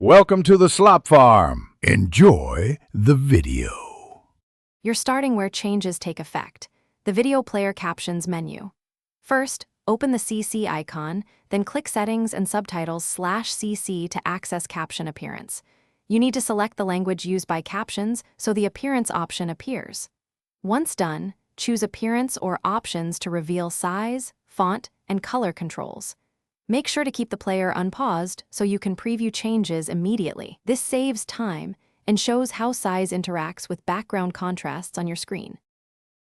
Welcome to the Slop Farm. Enjoy the video. You're starting where changes take effect, the Video Player Captions menu. First, open the CC icon, then click Settings and Subtitles/CC to access caption appearance. You need to select the language used by Captions so the Appearance option appears. Once done, choose Appearance or Options to reveal size, font, and color controls. Make sure to keep the player unpaused so you can preview changes immediately. This saves time and shows how size interacts with background contrasts on your screen.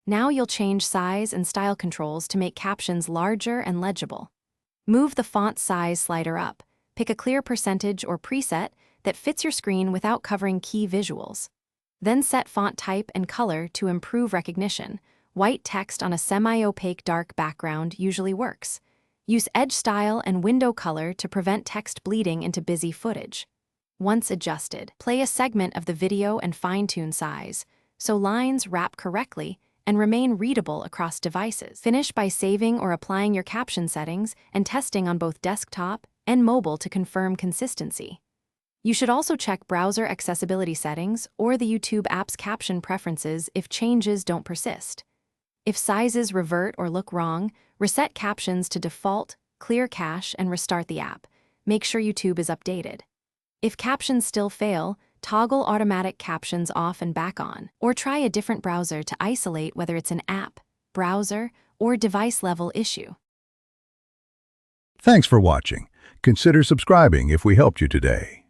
Now you'll change size and style controls to make captions larger and legible. Move the font size slider up. Pick a clear percentage or preset that fits your screen without covering key visuals. Then set font type and color to improve recognition. White text on a semi-opaque dark background usually works. Use edge style and window color to prevent text bleeding into busy footage. Once adjusted, play a segment of the video and fine-tune size, so lines wrap correctly and remain readable across devices. Finish by saving or applying your caption settings and testing on both desktop and mobile to confirm consistency. You should also check browser accessibility settings or the YouTube app's caption preferences if changes don't persist. If sizes revert or look wrong, reset captions to default, clear cache, and restart the app. Make sure YouTube is updated. If captions still fail, toggle automatic captions off and back on, or try a different browser to isolate whether it's an app, browser, or device-level issue. Thanks for watching. Consider subscribing if we helped you today.